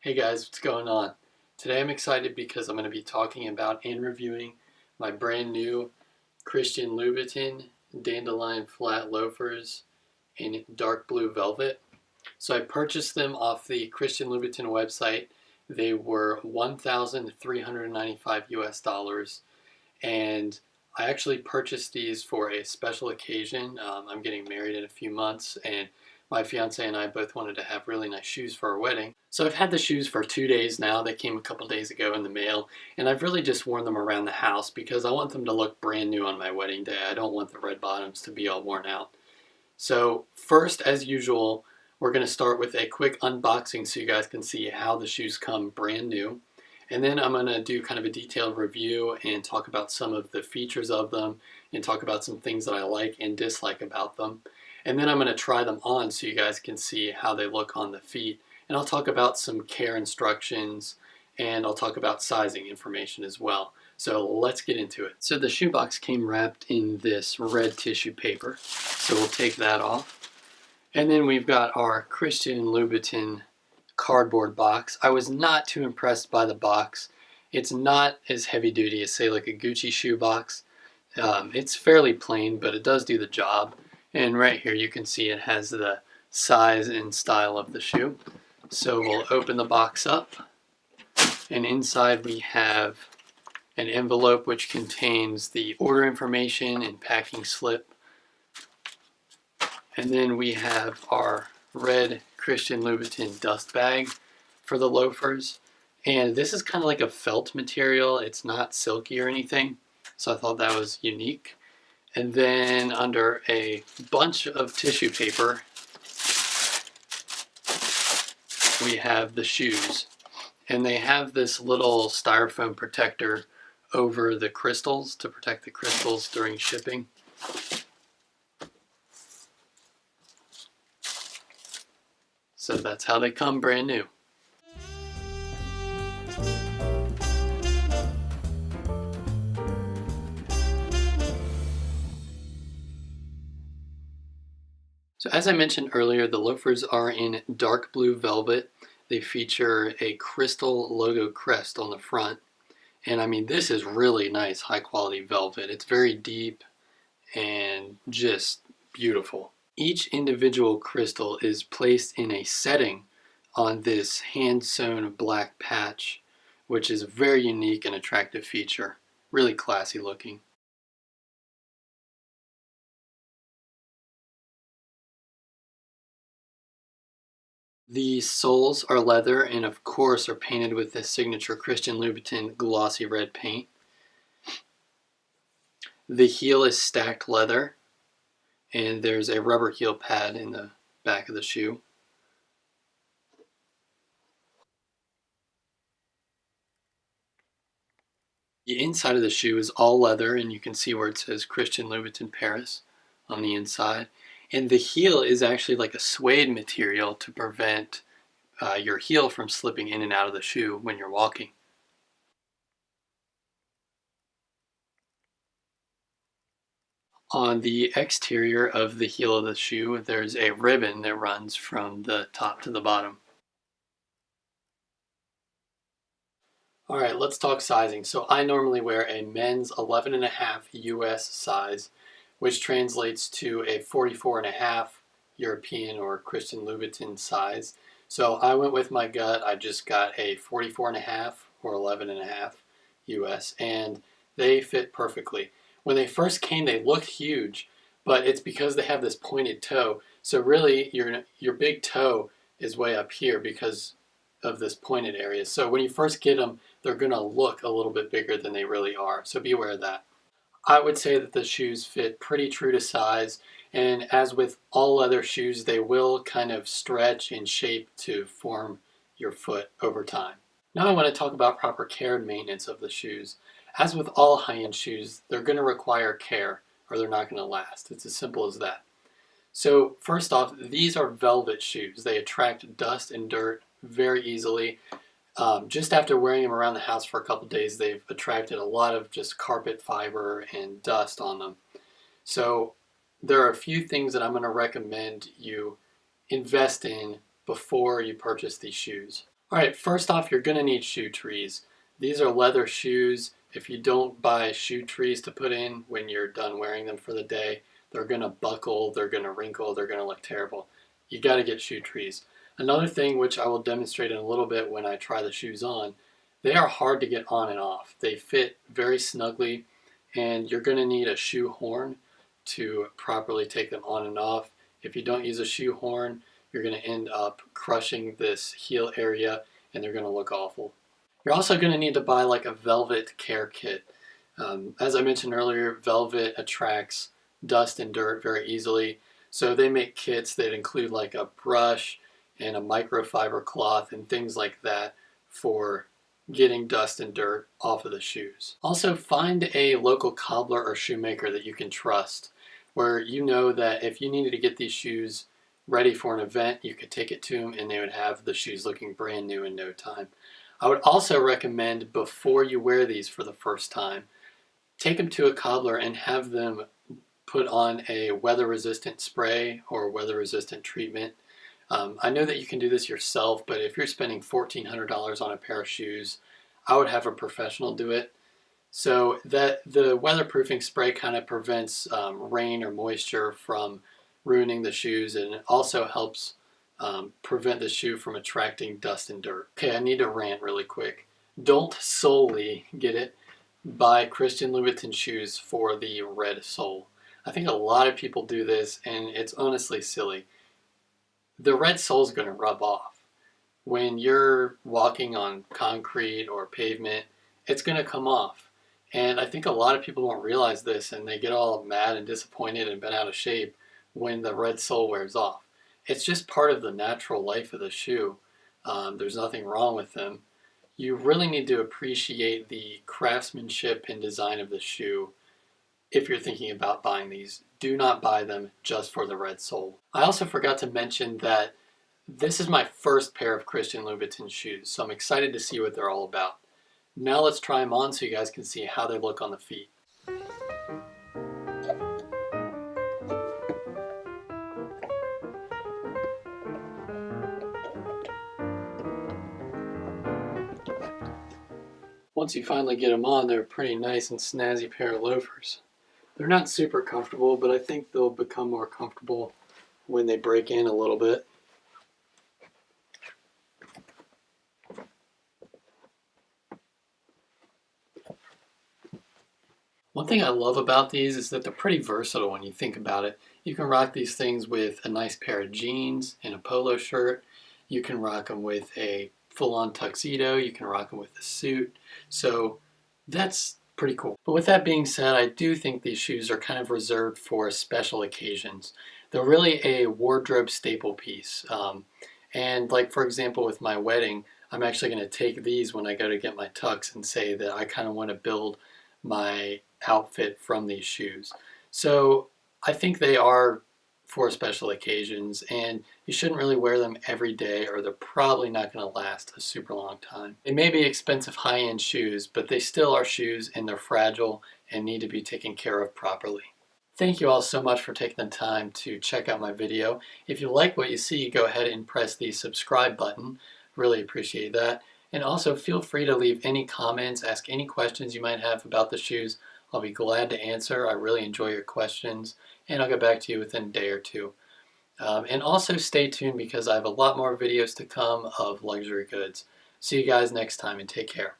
Hey guys, what's going on? Today I'm excited because I'm going to be talking about and reviewing my brand new Christian Louboutin Dandelion flat loafers in dark blue velvet. So I purchased them off the Christian Louboutin website. They were 1,395 US dollars, and I actually purchased these for a special occasion. I'm getting married in a few months, and my fiance and I both wanted to have really nice shoes for our wedding. So I've had the shoes for 2 days now. They came a couple days ago in the mail, and I've really just worn them around the house because I want them to look brand new on my wedding day. I don't want the red bottoms to be all worn out. So first, as usual, we're going to start with a quick unboxing so you guys can see how the shoes come brand new. And then I'm going to do kind of a detailed review and talk about some of the features of them and talk about some things that I like and dislike about them. And then I'm going to try them on so you guys can see how they look on the feet. And I'll talk about some care instructions, and I'll talk about sizing information as well. So let's get into it. So the shoebox came wrapped in this red tissue paper. So we'll take that off. And then we've got our Christian Louboutin cardboard box. I was not too impressed by the box. It's not as heavy duty as, say, like a Gucci shoe box. It's fairly plain, but it does do the job. And right here you can see it has the size and style of the shoe. So we'll open the box up, and inside we have an envelope which contains the order information and packing slip. And then we have our red Christian Louboutin dust bag for the loafers. And this is kind of like a felt material. It's not silky or anything, so I thought that was unique. And then under a bunch of tissue paper, we have the shoes. And they have this little styrofoam protector over the crystals to protect the crystals during shipping. So that's how they come brand new. So as I mentioned earlier, the loafers are in dark blue velvet. They feature a crystal logo crest on the front. And I mean, this is really nice, high quality velvet. It's very deep and just beautiful. Each individual crystal is placed in a setting on this hand-sewn black patch, which is a very unique and attractive feature. Really classy looking. The soles are leather and of course are painted with the signature Christian Louboutin glossy red paint. The heel is stacked leather, and there's a rubber heel pad in the back of the shoe. The inside of the shoe is all leather, and you can see where it says Christian Louboutin Paris on the inside. And the heel is actually like a suede material to prevent your heel from slipping in and out of the shoe when you're walking. On the exterior of the heel of the shoe, there's a ribbon that runs from the top to the bottom. All right, let's talk sizing. So I normally wear a men's 11.5 US size, which translates to a 44.5 European or Christian Louboutin size. So I went with my gut. I just got a 44.5 or 11.5 US, and they fit perfectly. When they first came, they looked huge, but it's because they have this pointed toe. So really, your big toe is way up here because of this pointed area. So when you first get them, they're going to look a little bit bigger than they really are. So be aware of that. I would say that the shoes fit pretty true to size, and as with all leather shoes, they will kind of stretch and shape to form your foot over time. Now I want to talk about proper care and maintenance of the shoes. As with all high-end shoes, they're going to require care or they're not going to last. It's as simple as that. So first off, these are velvet shoes. They attract dust and dirt very easily. Just after wearing them around the house for a couple days, they've attracted a lot of just carpet fiber and dust on them. So there are a few things that I'm going to recommend you invest in before you purchase these shoes. Alright, first off, you're going to need shoe trees. These are leather shoes. If you don't buy shoe trees to put in when you're done wearing them for the day, they're going to buckle, they're going to wrinkle, they're going to look terrible. You got to get shoe trees. Another thing, which I will demonstrate in a little bit when I try the shoes on, they are hard to get on and off. They fit very snugly, and you're going to need a shoe horn to properly take them on and off. If you don't use a shoe horn, you're going to end up crushing this heel area and they're going to look awful. You're also going to need to buy like a velvet care kit. As I mentioned earlier, velvet attracts dust and dirt very easily. So they make kits that include like a brush and a microfiber cloth and things like that for getting dust and dirt off of the shoes. Also, find a local cobbler or shoemaker that you can trust, where you know that if you needed to get these shoes ready for an event, you could take it to them and they would have the shoes looking brand new in no time. I would also recommend, before you wear these for the first time, take them to a cobbler and have them put on a weather-resistant spray or weather-resistant treatment. I know that you can do this yourself, but if you're spending $1,400 on a pair of shoes, I would have a professional do it. So that the weatherproofing spray kind of prevents rain or moisture from ruining the shoes, and it also helps prevent the shoe from attracting dust and dirt. Okay, I need to rant really quick. Don't solely get it, buy Christian Louboutin shoes for the red sole. I think a lot of people do this, and it's honestly silly. The red sole is going to rub off. When you're walking on concrete or pavement, it's going to come off. And I think a lot of people don't realize this, and they get all mad and disappointed and bent out of shape when the red sole wears off. It's just part of the natural life of the shoe. There's nothing wrong with them. You really need to appreciate the craftsmanship and design of the shoe if you're thinking about buying these. Do not buy them just for the red sole. I also forgot to mention that this is my first pair of Christian Louboutin shoes, so I'm excited to see what they're all about. Now let's try them on so you guys can see how they look on the feet. Once you finally get them on, they're a pretty nice and snazzy pair of loafers. They're not super comfortable, but I think they'll become more comfortable when they break in a little bit. One thing I love about these is that they're pretty versatile when you think about it. You can rock these things with a nice pair of jeans and a polo shirt. You can rock them with a full-on tuxedo. You can rock them with a suit. So that's pretty cool. But with that being said, I do think these shoes are kind of reserved for special occasions. They're really a wardrobe staple piece. And like, for example, with my wedding, I'm actually going to take these when I go to get my tux and say that I kind of want to build my outfit from these shoes. So I think they are for special occasions, and you shouldn't really wear them every day or they're probably not going to last a super long time. They may be expensive high-end shoes, but they still are shoes and they're fragile and need to be taken care of properly. Thank you all so much for taking the time to check out my video. If you like what you see, go ahead and press the subscribe button. Really appreciate that. And also feel free to leave any comments, ask any questions you might have about the shoes. I'll be glad to answer. I really enjoy your questions, and I'll get back to you within a day or two. And also stay tuned because I have a lot more videos to come of luxury goods. See you guys next time and take care.